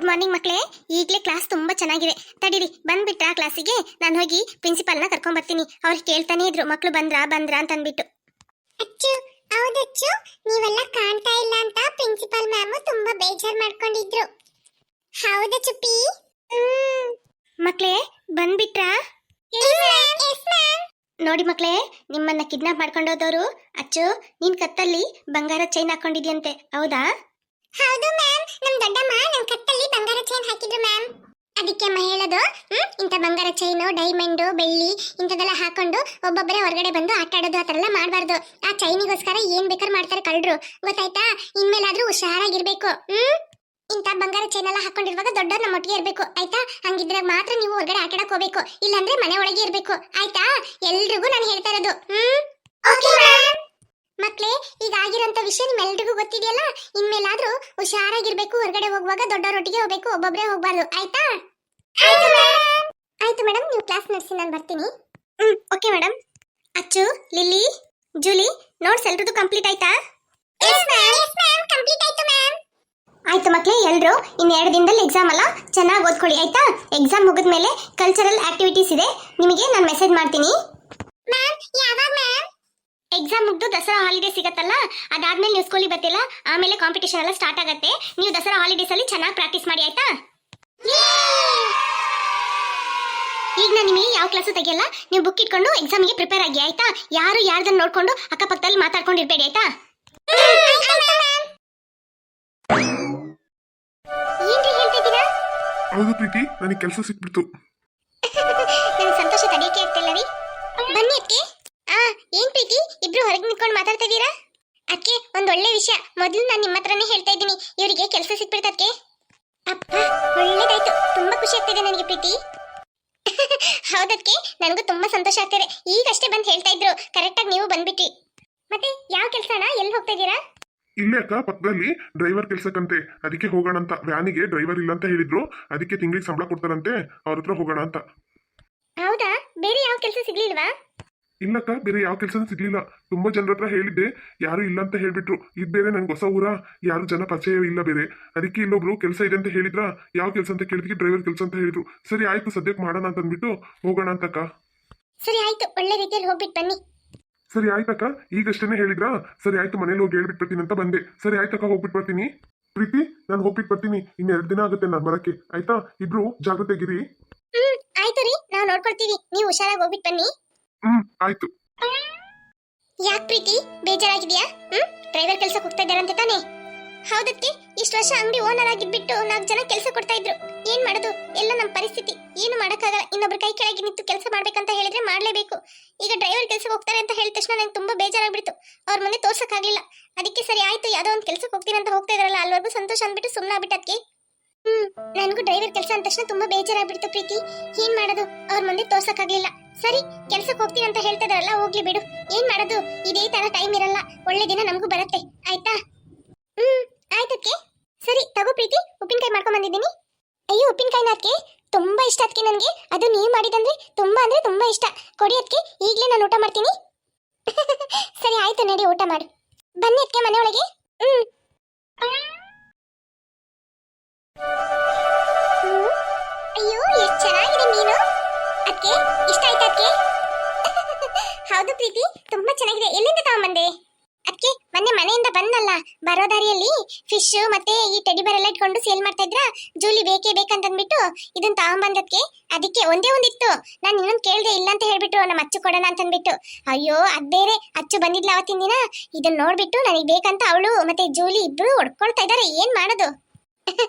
Good morning ಮಕ್ಕಳೇ. ಈಗಲೇ class ತುಂಬಾ ಚೆನ್ನಾಗಿದೆ. ತಡೀರಿ, ಬಂದ್ಬಿಟ್ರಾ ಕ್ಲಾಸಿಗೆ? ನಾನು ಹೋಗಿ ಪ್ರಿನ್ಸಿಪಾಲ್ನ ಕರ್ಕೊಂಡ್ ಬರ್ತೀನಿ. ಅವ್ರು ಕೇಳ್ತಾನೆ ಇದ್ರು ಮಕ್ಕಳು ಬಂದ್ರಾ ಅಂತ ಅಂದ್ಬಿಟ್ಟು. ಅಚ್ಚು, ಹೌದಚ್ಚು, ನೀವೆಲ್ಲ ಕಾಣ್ತಾ ಇಲ್ಲ ಅಂತ ಪ್ರಿನ್ಸಿಪಲ್ ಮ್ಯಾಮ್ ತುಂಬಾ ಬೇಜಾರ್ ಮಾಡ್ಕೊಂಡಿದ್ರು. ಹೌದಾ ಚುಪ್ಪಿ? ಮಕ್ಕಳೇ ಬಂದ್ಬಿಟ್ರಾ? ನೋಡಿ ಮಕ್ಕಳೇ, ನಿಮ್ಮನ್ನ ಕಿಡ್ನಾಪ್ ಮಾಡ್ಕೊಂಡೋದವರು. ಅಚ್ಚು, ನಿನ್ ಕತ್ತಲ್ಲಿ ಬಂಗಾರ ಚೈನ್ ಹಾಕೊಂಡಿದ್ಯಂತೆ, ಹೌದಾ? ಹೌದು ಮ್ಯಾಮ್, ನಮ್ ದೊಡ್ಡಮ್ಮ ನಮ್ ಕತ್ತಲ್ಲಿ ಬಂಗಾರ ಚೈನ್ ಹಾಕಿದ್ರು ಮ್ಯಾಮ್. ಅದಕ್ಕೆ ಅಮ್ಮ ಹೇಳೋದು, ಇಂಥ ಬಂಗಾರ ಚೈನು, ಡೈಮಂಡು, ಬೆಳ್ಳಿ ಇಂಥದೆಲ್ಲ ಹಾಕೊಂಡು ಒಬ್ಬೊಬ್ಬರೇ ಹೊರಗಡೆ ಬಂದು ಆಟ ಆಡೋದು ಆ ಥರ ಎಲ್ಲ ಮಾಡಬಾರ್ದು. ಆ ಚೈನಿಗೋಸ್ಕರ ಏನ್ ಬೇಕಾದ್ರೂ ಮಾಡ್ತಾರೆ ಕಳ್ರು, ಗೊತ್ತಾಯ್ತಾ? ಇನ್ಮೇಲಾದ್ರೂ ಹುಷಾರಾಗಿರ್ಬೇಕು. ಇಂಥ ಬಂಗಾರ ಚೈನ್ ಎಲ್ಲ ಹಾಕೊಂಡಿರುವಾಗ ದೊಡ್ಡವ್ರು ನಮ್ಮ ಒಟ್ಟಿಗೆ ಇರ್ಬೇಕು, ಆಯ್ತಾ? ಹಂಗಿದ್ರೆ ಮಾತ್ರ ನೀವು ಹೊರಗಡೆ ಆಟ ಆಡಕ್ ಹೋಗ್ಬೇಕು, ಇಲ್ಲಾಂದ್ರೆ ಮನೆ ಒಳಗೆ ಇರ್ಬೇಕು, ಆಯ್ತಾ? ಎಲ್ರಿಗೂ ನಾನು ಹೇಳ್ತಾ ಇರೋದು. ಮಕ್ಳೇ, ಈಗ ಆಗಿರೋಂಥ ವಿಷಯ ನಿಮ್ಮೆಲ್ರಿಗೂ ಗೊತ್ತಿದೆಯಲ್ಲ. ಇನ್ಮೇಲಾದ್ರೂ ಹುಷಾರಾಗಿರ್ಬೇಕು, ಹೊರಗಡೆ ಹೋಗುವಾಗ ದೊಡ್ಡವರೊಟ್ಟಿಗೆ ಹೋಗ್ಬೇಕು, ಒಬ್ಬೊಬ್ಬರೇ ಹೋಗ್ಬಾರ್ದು, ಆಯ್ತಾ? ಆಯ್ತು ಮೇಡಮ್, ನೀವು ಕ್ಲಾಸ್ ನಡೆಸಿ, ನಾನು ಬರ್ತೀನಿ. Okay madam. ಅಚ್ಚು, ಲಿಲ್ಲಿ, ಜೂಲಿ, ನೋಟ್ಸ್ ಎಲ್ರದ್ದು ಕಂಪ್ಲೀಟ್ ಆಯ್ತಾ? ಆಯ್ತು ಮಕ್ಕಳೇ, ಎಲ್ರು ಇನ್ನು 2 ದಿನದಲ್ಲಿ ಎಕ್ಸಾಮ್ ಅಲ್ಲ, ಚೆನ್ನಾಗಿ ಓದ್ಕೊಳ್ಳಿ, ಆಯ್ತಾ? ಎಕ್ಸಾಮ್ ಮುಗಿದ್ಮೇಲೆ ಕಲ್ಚರಲ್ ಆಕ್ಟಿವಿಟೀಸ್ ಇದೆ, ನಿಮಗೆ ನಾನು ಮೆಸೇಜ್ ಮಾಡ್ತೀನಿ. ಎಕ್ಸಾಮ್ ಮುಗ್ದು ದಸರಾ ಹಾಲಿಡೇ ಸಿಗತ್ತಲ್ಲ, ಅದಾದ್ಮೇಲೆ ನೀವು ಸ್ಕೂಲಿಗೆ ಬರ್ತಿಲ್ಲ, ಆಮೇಲೆ ಕಾಂಪಿಟೇಷನ್ ಎಲ್ಲ ಸ್ಟಾರ್ಟ್ ಆಗುತ್ತೆ. ನೀವು ದಸರಾ ಹಾಲಿಡೇಸ್ ಅಲ್ಲಿ ಚೆನ್ನಾಗಿ ಪ್ರಾಕ್ಟೀಸ್ ಮಾಡಿ, ಆಯ್ತಾ? ಈಗ ನಾನು ನಿಮಗೆ ಯಾವ ಕ್ಲಾಸು ತೆಗಿಯಲ್ಲ, ನೀವು ಬುಕ್ ಇಟ್ಕೊಂಡು ಎಕ್ಸಾಮಿಗೆ ಪ್ರಿಪೇರ್ ಆಗಿ, ಆಯ್ತಾ? ಯಾರು ಯಾರ್ದನ್ನ ನೋಡ್ಕೊಂಡು ಅಕ್ಕಪಕ್ಕದಲ್ಲಿ ಮಾತಾಡ್ಕೊಂಡಿರ್ಬೇಡಿ, ಆಯ್ತಾ? ಏನ್ರಿ ಹೇಳ್ತಿದ್ದೀರಾ? ಹೌದು ಪ್ರೀತಿ, ನನಗೆ ಕೆಲಸ ಸಿಕ್ಬಿಡ್ತು. ನನಗೆ ಸಂತೋಷ ತಡೆಯಕ್ಕೆ ಆಗ್ತಿಲ್ಲ ರೀ. ಬನ್ನಿ ಅಕ್ಕೆ. ಏನ್ ಪ್ರೀತಿ, ಇಬ್ರು ಹೊರಗೆ ನಿಂತ್ಕೊಂಡು ಮಾತಾಡ್ತಾ ಇದ್ದೀರಾ? ಅದಕ್ಕೆ ಒಂದು ಒಳ್ಳೆ ವಿಷಯ, ಮೊದಲು ನಾನು ನಿಮ್ಮ ಹತ್ರನೇ ಹೇಳ್ತಾ ಇದ್ದೀನಿ, ಇವರಿಗೆ ಕೆಲಸ ಸಿಕ್ಬಿಡ್ತದಕ್ಕೆ. ಅಪ್ಪ, ಒಳ್ಳೇದಾಯ್ತು, ತುಂಬಾ ಖುಷಿ ಆಗ್ತಿದೆ ನನಗೆ ಪ್ರೀತಿ. ಹೌದಕ್ಕೆ, ನನಗೂ ತುಂಬಾ ಸಂತೋಷ ಆಗ್ತಿದೆ. ಈಗಷ್ಟೇ ಬಂದು ಹೇಳ್ತಾ ಇದ್ರು, ಕರೆಕ್ಟಾಗಿ ನೀವು ಬಂದ್ಬಿಟ್ರಿ. ಮತ್ತೆ ಯಾವ ಕೆಲಸನ, ಎಲ್ಲಿ ಹೋಗ್ತಾ ಇದ್ದೀರಾ? ಇಲ್ಲೇ ಅಕ್ಕ, ಪಕ್ಕದಲ್ಲಿ ಡ್ರೈವರ್ ಕೆಲ್ಸಕ್ಕಂತೆ, ಅದಕ್ಕೆ ಹೋಗೋಣ ಅಂತ. ವ್ಯಾನಿಗೆ ಡ್ರೈವರ್ ಇಲ್ಲ ಅಂತ ಹೇಳಿದ್ರು, ಅದಕ್ಕೆ ತಿಂಗಳಿಗೆ ಸಂಬಳ ಕೊಡ್ತಾರಂತೆ, ಅವ್ರ ಹತ್ರ ಹೋಗೋಣ ಅಂತ. ಹೌದಾ? ಬೇರೆ ಯಾವ ಕೆಲಸ ಸಿಗ್ಲಿಲ್ವಾ? ಇಲ್ಲಕ್ಕ, ಬೇರೆ ಯಾವ ಕೆಲಸನೂ ಸಿಗ್ಲಿಲ್ಲ. ತುಂಬಾ ಜನರ ಹತ್ರ ಹೇಳಿದ್ದೆ, ಯಾರು ಇಲ್ಲ ಅಂತ ಹೇಳ್ಬಿಟ್ರು. ಇದು ಬೇರೆ ನನ್ಗೆ ಹೊಸ ಊರ, ಯಾರು ಜನ ಪರಿಚಯ ಇಲ್ಲ ಬೇರೆ. ಅದಕ್ಕೆ ಇಲ್ಲೊಬ್ರು ಕೆಲಸ ಇದೆ ಅಂತ ಹೇಳಿದ್ರ, ಯಾವ ಕೆಲಸ ಅಂತ ಕೇಳಿದ್ವಿ, ಡ್ರೈವರ್ ಕೆಲಸ ಅಂತ ಹೇಳಿದ್ರು. ಸರಿ ಆಯ್ತು, ಸದ್ಯಕ್ಕೆ ಮಾಡೋಣ ಅಂತ ಅಂದ್ಬಿಟ್ಟು ಹೋಗೋಣ ಅಂತಕ್ಕ. ಸರಿ ಆಯ್ತು, ಒಳ್ಳೆ ರೀತಿಯಲ್ಲಿ ಹೋಗ್ಬಿಟ್ಟು ಬನ್ನಿ. ಸರಿ ಆಯ್ತಕ್ಕ, ಈಗಷ್ಟೇನೆ ಹೇಳಿದ್ರಾ? ಸರಿ ಆಯ್ತು, ಮನೇಲಿ ಹೋಗಿ ಹೇಳ್ಬಿಟ್ಟು ಬರ್ತೀನಿ ಅಂತ ಬಂದೆ. ಸರಿ ಆಯ್ತಕ್ಕ, ಹೋಗ್ಬಿಟ್ಟು ಬರ್ತೀನಿ. ಪ್ರೀತಿ, ನಾನು ಹೋಗ್ಬಿಟ್ಟು ಬರ್ತೀನಿ, ಇನ್ನು 2 ದಿನ ಆಗುತ್ತೆ ನಾನು ಬರಕ್ಕೆ, ಆಯ್ತಾ? ಇಬ್ರು ಜಾಗ್ರತೆಗಿರಿ. ಆಯ್ತು ರೀ, ನಾವು ನೋಡ್ಕೊಳ್ತೀವಿ, ನೀವು ಹುಷಾರಾಗಿ ಹೋಗ್ಬಿಟ್ಟು ಬನ್ನಿ. ಆಯ್ತು. ಯಾಕೆ ಪ್ರೀತಿ, ಬೇಜಾರಾಗಿದ್ಯಾ? ಡ್ರೈವರ್ ಕೆಲ್ಸಕ್ಕೆ ಹೋಗ್ತಾ ಇದ್ದಾರಂತೆ ತಾನೇ? ಹೌದಕ್ಕೆ, ಇಷ್ಟು ವರ್ಷ ಅಂಗಡಿ ಓನರ್ ಆಗಿದ್ಬಿಟ್ಟು 4 ಜನ ಕೆಲಸ ಕೊಡ್ತಾ ಇದ್ರು. ಏನ್ ಮಾಡೋದು, ಎಲ್ಲ ನಮ್ಮ ಪರಿಸ್ಥಿತಿ, ಏನು ಮಾಡಕ್ಕಾಗಲ್ಲ. ಇನ್ನೊಬ್ರು ಕೈ ಕೆಳಗೆ ನಿಂತು ಕೆಲಸ ಮಾಡ್ಬೇಕಂತ ಹೇಳಿದ್ರೆ ಮಾಡ್ಲೇಬೇಕು. ಈಗ ಡ್ರೈವರ್ ಕೆಲ್ಸಕ್ಕೆ ಹೋಗ್ತಾರೆ ಅಂತ ಹೇಳಿದ ತಕ್ಷಣ ನಂಗೆ ತುಂಬಾ ಬೇಜಾರಾಗ್ಬಿಡ್ತು, ಅವ್ರ ಮುಂದೆ ತೋರ್ಸಕ್ಕಾಗ್ಲಿಲ್ಲ. ಅದಕ್ಕೆ ಸರಿ ಆಯ್ತು, ಯಾವ್ದೋ ಒಂದು ಕೆಲ್ಸಕ್ಕೆ ಹೋಗ್ತೀನಿ ಅಂತ ಹೋಗ್ತಾ ಇದ್ರಲ್ಲ, ಅಲ್ವರೆಗೂ ಸಂತೋಷ ಅಂದ್ಬಿಟ್ಟು ಸುಮ್ಮನೆ ಆಗ್ಬಿಟ್ಟದ್ಕೆ. ನನಗೂ ಡ್ರೈವರ್ ಕೆಲಸ ಅಂದ ತಕ್ಷಣ ತುಂಬಾ ಬೇಜಾರಾಗ್ಬಿಡ್ತು ಪ್ರೀತಿ. ಏನ್ ಮಾಡೋದು, ಅವ್ರ ಮುಂದೆ ತೋರ್ಸಕ್ಕಾಗ್ಲಿಲ್ಲ. ಸರಿ, ಕೆಲ್ಸಕ್ಕೆ ಹೋಗ್ತೀನಿ ಅಂತ ಹೇಳ್ತಾ ಇದಾರಲ್ಲ, ಹೋಗ್ಲಿ ಬಿಡು. ಏನ್ ಮಾಡೋದು, ಇದೇ ತರ ಟೈಮ್ ಇರಲ್ಲ, ಒಳ್ಳೆ ದಿನ ನಮಗೂ ಬರುತ್ತೆ, ಆಯ್ತಾ? ಆಯ್ತಕ್ಕೆ. ಸರಿ ತಗೋ ಪ್ರೀತಿ, ಉಪ್ಪಿನಕಾಯಿ ಮಾಡ್ಕೊಂಡ್ ಬಂದಿದ್ದೀನಿ. ಅಯ್ಯೋ, ಉಪ್ಪಿನಕಾಯಿನ ಅದಕ್ಕೆ ತುಂಬಾ ಇಷ್ಟ ಅದಕ್ಕೆ ನನಗೆ. ಅದು ನೀವು ಮಾಡಿದಂದ್ರೆ ಅಂದ್ರೆ ತುಂಬಾ ಇಷ್ಟ. ಕೊಡಿ ಅದಕ್ಕೆ, ಈಗಲೇ ನಾನು ಊಟ ಮಾಡ್ತೀನಿ. ಸರಿ ಆಯ್ತು, ನಡಿ ಊಟ ಮಾಡು. ಬನ್ನಿ ಅದಕ್ಕೆ ಮನೆ ಒಳಗೆ. ಅಯ್ಯೋ, ಎಷ್ಟು ಚೆನ್ನಾಗಿದೆ ಮೀನು. ಅದಕ್ಕೆ ಇಷ್ಟ ಆಯ್ತಾ ಅದಕ್ಕೆ? ಹೌದು ಪ್ರೀತಿ, ತುಂಬಾ ಚೆನ್ನಾಗಿದೆ. ಎಲ್ಲಿಂದ ತಗೊಂಬಂದೆ? ಅದಕ್ಕೆ ಮೊನ್ನೆ ಮನೆಯಿಂದ ಬಂದಲ್ಲ, ಬರೋ ದಾರಿಯಲ್ಲಿ ಫಿಶ್ ಮತ್ತೆ ಈ ಟೆಡಿ ಬೇರ್ ಎಲ್ಲ ಇಟ್ಕೊಂಡು ಸೇಲ್ ಮಾಡ್ತಾ ಇದ್ರ. ಜೂಲಿ ಬೇಕೇ ಬೇಕಂತಂದ್ಬಿಟ್ಟು ಇದನ್ನ ತಗೊಂಬಂದಕ್ಕೆ. ಅದಕ್ಕೆ ಒಂದೇ ಒಂದಿತ್ತು, ನಾನು ಇನ್ನೊಂದು ಕೇಳ್ದೆ, ಇಲ್ಲ ಅಂತ ಹೇಳ್ಬಿಟ್ರು ನಮ್ಮ ಅಚ್ಚು ಕೊಡೋಣ ಅಂತಂದ್ಬಿಟ್ಟು. ಅಯ್ಯೋ, ಅದ್ ಬೇರೆ, ಅಚ್ಚು ಬಂದಿದ್ಲ ಅವತ್ತಿನ ದಿನ. ಇದನ್ನ ನೋಡ್ಬಿಟ್ಟು ನನಗೆ ಬೇಕಂತ ಅವಳು ಮತ್ತೆ ಜೂಲಿ ಇಬ್ರು ಹೊಡ್ಕೊಳ್ತಾ ಇದಾರೆ. ಏನ್ ಮಾಡೋದು?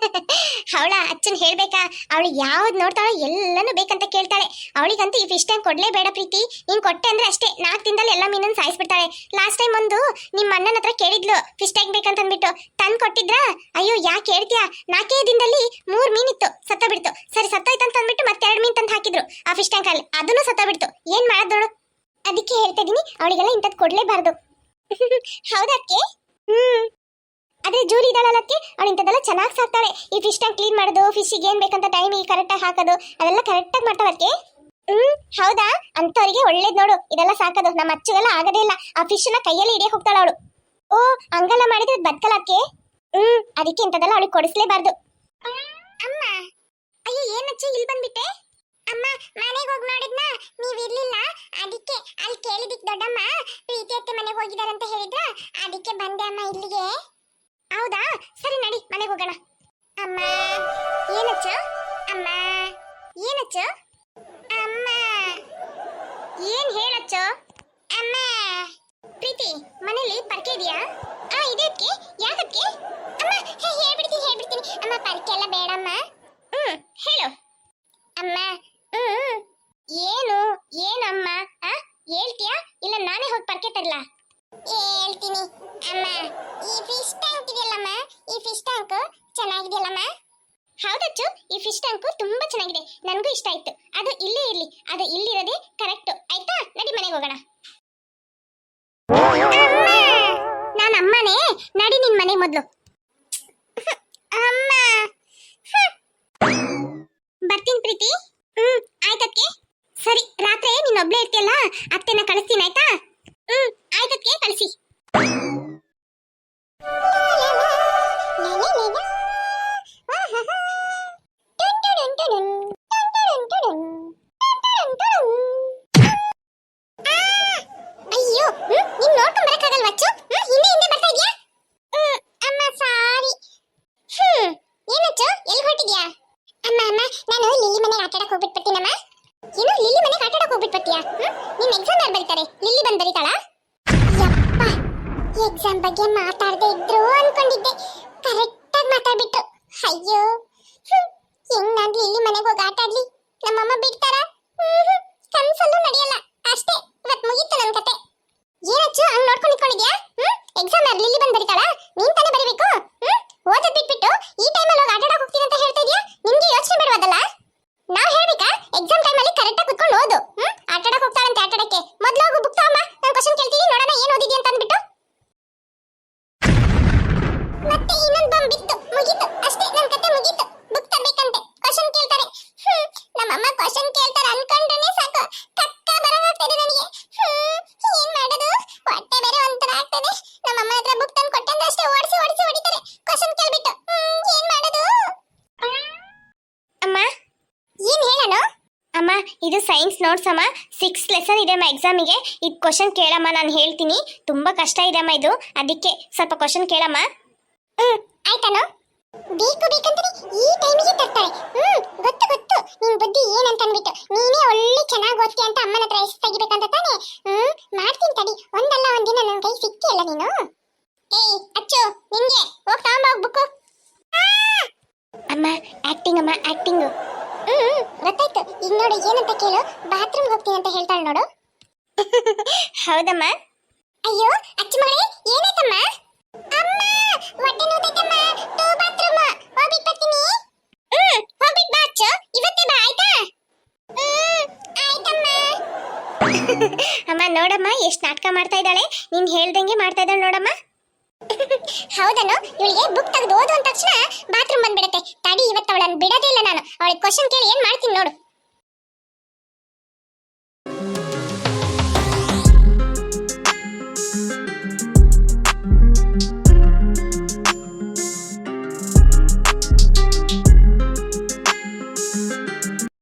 ಅವಳ ಅಚ್ಚನ್ ಹೇಳ್ಬೇಕಾ? ಅವಳು ಯಾವ್ದು ನೋಡ್ತಾಳೋ ಎಲ್ಲಾನು ಬೇಕಂತ ಕೇಳ್ತಾಳೆ. ಅವಳಿಗಂತೂ ಈ ಫಿಶ್ ಟ್ಯಾಂಕ್ ಕೊಡ್ಲೇ ಬೇಡ ಪ್ರೀತಿ. ನೀನ್ ಕೊಟ್ಟೆ ಅಂದ್ರೆ ಅಷ್ಟೇ, 4 ದಿನದಲ್ಲಿ ಎಲ್ಲ ಮೀನನ್ನು ಸಾಯಿಸ್ಬಿಡ್ತಾಳೆ. ಲಾಸ್ಟ್ ಟೈಮ್ ಒಂದು ನಿಮ್ಮ ಅಣ್ಣನ ಹತ್ರ ಕೇಳಿದ್ಲು ಫಿಶ್ ಟ್ಯಾಂಕ್ ಬೇಕಂತಂದ್ಬಿಟ್ಟು, ತಂದು ಕೊಟ್ಟಿದ್ರಾ? ಅಯ್ಯೋ, ಯಾಕೆ ಹೇಳ್ತೀಯಾ? 4 ದಿನದಲ್ಲಿ 3 ಮೀನಿತ್ತು, ಸತ್ತ ಬಿಡ್ತು. ಸರಿ, ಸತ್ತೋಯ್ತಂತ ಅಂದ್ಬಿಟ್ಟು ಮತ್ತೆ 2 ಮೀನ್ ತಂದು ಹಾಕಿದ್ರು ಆ ಫಿಶ್ ಟ್ಯಾಂಕ್ ಅಲ್ಲಿ, ಅದನ್ನು ಸತ್ತ ಬಿಡ್ತು. ಏನ್ ಮಾಡೋದು? ಅದಕ್ಕೆ ಹೇಳ್ತಾ ಇದೀನಿ, ಅವಳಿಗೆಲ್ಲ ಇಂಥದ್ದು ಕೊಡ್ಲೇಬಾರ್ದು. ಹೌದಕ್ಕೆ? ಅದೇ ಜೂಲಿ ಇದ್ದಾಳಲ್ಲಕ್ಕೆ, ಅವಳು ಇಂಥದ್ದೆಲ್ಲ ಚೆನ್ನಾಗಿ ಸಾಕ್ತಾಳೆ. ಈ ಫಿಶ್ ಟ್ಯಾಂಕ್ ಕ್ಲೀನ್ ಮಾಡೋದು, ಫಿಶ್ಗೆ ಏನ್ ಬೇಕಂತ ಟೈಮಿಗೆ ಕರೆಕ್ಟಾಗಿ ಹಾಕೋದು, ಅದೆಲ್ಲ ಕರೆಕ್ಟಾಗಿ ಮಾಡ್ತಾಳಕ್ಕೆ. ಹೌದಾ? ಅಂತವರಿಗೆ ಒಳ್ಳೇದ್ ನೋಡು ಇದೆಲ್ಲ ಸಾಕೋದು. ನಮ್ಮ ಅಚ್ಚುಗೆಲ್ಲ ಆಗದೇ ಇಲ್ಲ, ಆ ಫಿಶ್ ನ ಕೈಯಲ್ಲಿ ಹಿಡಿಯಕ್ ಹೋಗ್ತಾಳ ಅವಳು. ಓ, ಹಂಗೆಲ್ಲ ಮಾಡಿದ್ರೆ ಬದುಕಲಕ್ಕೆ. ಅದಕ್ಕೆ ಇಂಥದ್ದೆಲ್ಲ ಅವಳಿಗೆ ಕೊಡಿಸ್ಲೇಬಾರ್ದು. ಅಮ್ಮ ತಾಯಿ ಏನಚ್ಚು ಇಲ್ಲಿ ಬಂದ್ಬಿಟ್ಟೆ? ಅಮ್ಮ ಮನೆಗೆ ಹೋಗಿ ನೋಡಿದ್ನ ನೀವ್ ಇರ್ಲಿಲ್ಲ, ಅದಕ್ಕೆ ಅಲ್ಲಿ ಕೇಳಿದಿಕ್ ದೊಡ್ಡಮ್ಮ ಪ್ರೀತಿ ಅತ್ತೆ ಮನೆಗೆ ಹೋಗಿದಾರೆ ಅಂತ ಹೇಳಿದ್ರ, ಅದಕ್ಕೆ ಬಂದೆ ಅಮ್ಮ ಇಲ್ಲಿಗೆ. ಹೌದಾ, ಸರಿ ನಡಿ ಮನೆಗೆ ಹೋಗೋಣ. ಅಮ್ಮ ಏನಚ್ಚು? ಅಮ್ಮ ಏನಚ್ಚು? ಅಮ್ಮ ಏನ್ ಹೇಳಚ್ಚು? ಅಮ್ಮ ಪ್ರೀತಿ ಮನೇಲಿ ಪರ್ಕೆ ಇದೆಯಾ? ಇದಕ್ಕೆ ಯಾಕಕ್ಕೆ? ಅಮ್ಮ ಹೇಳ್ಬಿಡ್ತೀನಿ ಅಮ್ಮ, ಪರ್ಕೆ ಎಲ್ಲ ಬೇಡಮ್ಮ. ಹೇಳು. ಅಮ್ಮ ಏನು ಏನಮ್ಮ? ಹೇಳ್ತೀಯಾ ಇಲ್ಲ ನಾನೇ ಹೋಗಿ ಪರ್ಕೆ ತರಲಾ? ಹೇಳ್ತೀನಿ ಅಮ್ಮ. ಈ ಫಿಶ್ ಟ್ಯಾಂಕ್ ಇದೆಯಲ್ಲಮ್ಮ, ಈ ಫಿಶ್ ಟ್ಯಾಂಕ್ ಚೆನ್ನಾಗಿದೆಯಲ್ಲಮ್ಮ? ಹೌದಚ್ಚು, ಈ ಫಿಶ್ ಟ್ಯಾಂಕು ತುಂಬಾ ಚೆನ್ನಾಗಿದೆ, ನನಗೂ ಇಷ್ಟ ಆಯ್ತು. ಅದು ಇಲ್ಲೇ ಇರ್ಲಿ, ಅದು ಇಲ್ಲಿರೋದೇ ಕರೆಕ್ಟ್ ಆಯ್ತಾ? ನಡಿ ಮನೆಗೆ ಹೋಗೋಣ. ನಾನು ಅಮ್ಮನೇ, ನಡಿ ನಿನ್ ಮನೆ ಮೊದ್ಲು. ಅಮ್ಮ ಬರ್ತೀನಿ ಪ್ರೀತಿ. ಆಯ್ತಕ್ಕೆ. ಸರಿ, ರಾತ್ರಿ ನೀನ್ ಒಬ್ಳೇ ಇರ್ತೀಯಲ್ಲ, ಅತ್ತೆನ ಕಳಿಸ್ತೀನಿ ಆಯ್ತಾ? ಆಯ್ತಕ್ಕೆ, ಕಳಿಸಿ. ಅಯ್ಯೋ, ನೀನ್ ನೋಡ್ಕೊಂಡ್ ಬರಕ್ಕಾಗಲ್ವಾ ಅಚ್ಚು? ಹಿಂದೆ ಬರ್ತಾ ಇದ್ಯಾ? ಅಮ್ಮ ಸಾರಿ. ಏನಚ್ಚು, ಎಲ್ಲಿ ಹೊರಟಿದ್ಯಾ? ಅಮ್ಮ ನಾನು ಲಿಲ್ಲಿ ಮನೆಗೆ ಆಟ ಆಡಕ್ ಹೋಗ್ಬಿಟ್ಟು ಬರ್ತೀನಮ್ಮ. ಏನು ಲಿಲ್ಲಿ ಮನೆಗೆ ಆಟ ಆಡಕ್ ಹೋಗ್ಬಿಟ್ಟು ಬರ್ತೀಯಾ? ನಿನ್ ಎಕ್ಸಾಮ್ ಯಾರು ಬರೀತಾರೆ? ಲಿಲ್ಲಿ ಬಂದ್ ಬರೀತಾಳ? ಯಪ್ಪ, ಎಕ್ಸಾಮ್ ಬಗ್ಗೆ ಮಾತಾಡದೆ ಇದ್ರು ಅನ್ಕೊಂಡಿದ್ದೆ, ಕರೆಕ್ಟ್ ಆಗಿ ಮಾತಾಡ್ಬಿಟ್ಟು. ಅಯ್ಯೋ, ಹೆಂಗ್ ನಾನು ಲಿಲ್ಲಿ ಮನೆಗೆ ಹೋಗಿ ಆಟ ಆಡ್ಲಿ? ನಮ್ಮಮ್ಮ ಬಿಡ್ತಾರ? ಕನ್ಸಲ್ಲೂ ನಡೆಯಲ್ಲ. ಅಷ್ಟೇ, ಇವತ್ ಮುಗೀತು ನನ್ ಕತೆ. ಏನಚ್ಚು ಹಂಗ್ ನೋಡ್ಕೊಂಡು ನಿಂತ್ಕೊಂಡಿದ್ಯಾ? ಎಕ್ಸಾಮ್ ಯಾರು ಲಿಲ್ಲಿ ಬಂದ್ ಬರೀತಾಳ? ನೀನ್ ತಾನೇ ಬರೀಬೇಕು. ಓದೋದ್ ಬಿಟ್ಬಿಟ್ಟು ಈ ಟೈಮಲ್ಲಿ ಹೋಗಿ ಆಟ ಆಡಕ್ ಹೋಗ್ತೀನಿ ಅಂತ ಹೇಳ್ತಾ ಇದೀಯಾ? ನಿಮ್ಗೆ ಯೋಚನೆ ಬೇಡವಾದಲ್ಲ? ನಾವ್ ಹೇಳ್ಬೇಕಾ ಎಕ್ಸಾಮ್ ಟೈಮಲ್ಲಿ ಕರೆಕ್ಟ್ ಆಗಿ ಕುತ್ಕೊಂಡು ಓದು. ಆಟ ಆಡಕ್ ಹೋಗ್ತಾಳಂತೆ, ಆಟ ಆಡಕ್ಕೆ ಮೊದ್ಲು ಹೋಗು ಬುಕ್ ತಗೊಂಬ, ನಾನು ಕ್ವಶನ್ ಕೇಳ್ತೀನಿ, ನೋಡೋಣ ಏನ್ ಓದಿದ್ಯಾ ಅಂತ ಅಂದ್ಬಿಟ್ಟು. ಮತ್ತೆ ಇನ್ನೊಂದು ಬಾಂಬ್ ಬಿತ್ತು, ಮುಗೀತು ಅಷ್ಟೇ, ನನ್ ಕತೆ ಮುಗೀತು. ಬುಕ್ ತರ್ಬೇಕಂತೆ, ಕ್ವಶನ್ ಕೇಳ್ತಾರೆ. ನಮ್ಮಮ್ಮ ಕ್ವಶನ್ ಕೇಳ್ತಾರೆ ಅನ್ಕೊಂಡ್ರೇನೆ ಸಾಕು ಕಕ್ಕ ಬರಂಗಾಗ್ತದೆ ನನಗೆ. ಏನ್ ಮಾಡೋದು? ಹೊಟ್ಟೆ ಬೇರೆ ಒಂಥರ ಆಗ್ತದೆ. ನಮ್ಮಮ್ಮ ಹತ್ರ ಬುಕ್ ತಂದು ಕೊಟ್ಟಂದ್ರೆ ಅಷ್ಟೇ ಓಡಿಸಿ ಹೊಡಿತಾರೆ ಕ್ವಶನ್ ಕೇಳ್ಬಿಟ್ಟು. ಏನ್ ಮಾಡೋದು? ಅಮ್ಮ, ಏನ್ ಹೇಳೋಣ? ಅಮ್ಮ ಇದು ಸೈನ್ಸ್ ನೋಟ್ಸ್ ಅಮ್ಮ, 6th ಲೆಸನ್ ಇದೆ ಅಮ್ಮ ಎಕ್ಸಾಮಿಗೆ. ಇದು ಕ್ವಶನ್ ಕೇಳಮ್ಮ, ನಾನು ಹೇಳ್ತೀನಿ. ತುಂಬಾ ಕಷ್ಟ ಇದೆ ಅಮ್ಮ ಇದು, ಅದಕ್ಕೆ ಸ್ವಲ್ಪ ಕ್ವಶನ್ ಕೇಳಮ್ಮ. ಆಯ್ತಾನೋ? ಬೇಕಂದ್ರೆ ಈ ಟೈಮಿಗೆ ತರ್ತಾರೆ. ಗೊತ್ತು ನಿನ್ ಬುದ್ಧಿ ಏನಂತ ಅನ್ಬಿಟ್ಟು. ನೀನೇ ಒಳ್ಳೆ ಚೆನ್ನಾಗಿ ಓದ್ತೀಯ ಅಂತ ಅಮ್ಮನ ಹತ್ರ ಎಷ್ಟು ತೆಗಿಬೇಕಂತ ತಾನೆ. ಮಾಡ್ತೀನಿ ತಡಿ, ಒಂದಲ್ಲ ಒಂದಿನ ನನ್ನ ಕೈ ಸಿಕ್ಕಿಯಲ್ಲ ನೀನು. ಏಯ್ ಅಚ್ಚು, ನಿಂಗೆ ಹೋಗ್ ತಗೊಂಬ ಬುಕ್ಕು. ಅಮ್ಮ ಆಕ್ಟಿಂಗ್ ಅಮ್ಮ, ಆಕ್ಟಿಂಗ್. ಗೊತ್ತಾಯ್ತು. ಈಗ ನೋಡು ಏನಂತ ಕೇಳು, ಬಾತ್ರೂಮ್ ಹೋಗ್ತೀನಿ ಅಂತ ಹೇಳ್ತಾಳೆ ನೋಡು. ಹೌದಮ್ಮ. ಅಯ್ಯೋ ಅಚ್ಚು ಮಗಳೇ, ಏನಾಯ್ತಮ್ಮ? ಅಮ್ಮ ಹೊಟ್ಟೆ ನೋಯ್ತೈತಮ್ಮ, ಟೂ ಬಾತ್ರೂಮ್ ಹೋಗ್ಬಿಟ್ಟು ಬರ್ತೀನಿ. ಹೋಗ್ಬಿಟ್ ಬಾ ಅಚ್ಚು, ಇವತ್ತೇ ಬಾ ಆಯ್ತಾ? ಆಯ್ತಮ್ಮ. ಅಮ್ಮ ನೋಡಮ್ಮ ಎಷ್ಟು ನಾಟಕ ಮಾಡ್ತಾ ಇದ್ದಾಳೆ, ನೀನ್ ಹೇಳ್ದಂಗೆ ಮಾಡ್ತಾ ಇದ್ದಾಳೆ ನೋಡಮ್ಮ. ಹೌದನು, ಇವಳಿಗೆ ಬುಕ್ ತೆಗೆದು ಓದು ಅಂದ ತಕ್ಷಣ ಬಾತ್ರೂಮ್ ಬಂದ್ಬಿಡತ್ತೆ. ತಡಿ, ಇವತ್ತು ಅವಳನ್ನು ಬಿಡೋದೇ ಇಲ್ಲ ನಾನು. ಅವಳಿಗೆ ಕ್ವಶನ್ ಕೇಳಿ ಏನ್ ಮಾಡ್ತೀನಿ ನೋಡು.